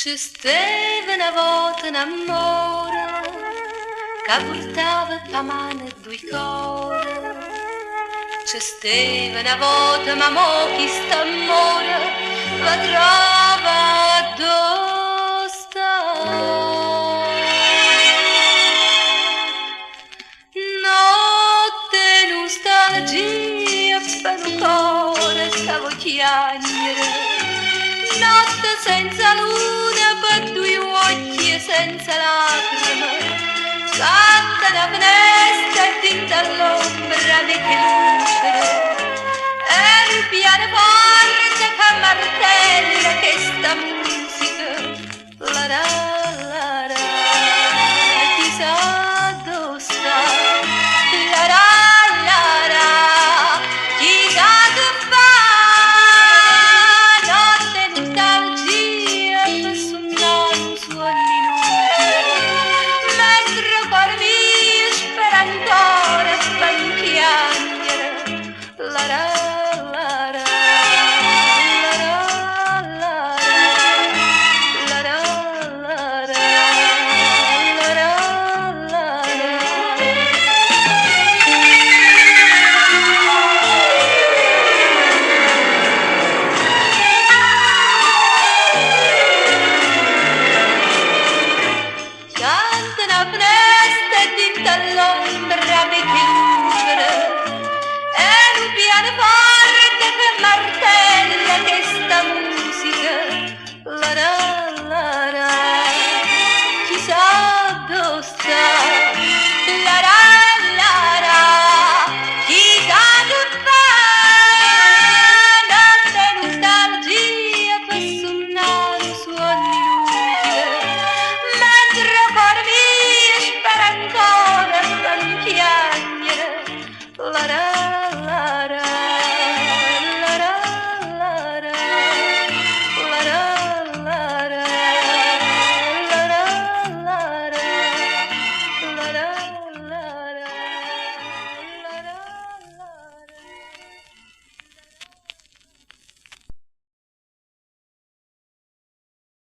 C'è stava una volta un amore che portava la mano e due cuore. C'è stava una volta, ma mo chi sta amore la trova dove sta. Notte nostalgia per un cuore stavo chiagnere. Notte senza luna per due occhi e senza lacrime. Canta da finestra e tinta all'ombra di che lucere. E il pianoforte che martella che sta musica. La la la la, chissà dove sta. La la la la, chissà dove fa. Notte nostalgia per sognare un sogno inutile. Mentre cuore mio spera ancora, fa un chiacchiere. La la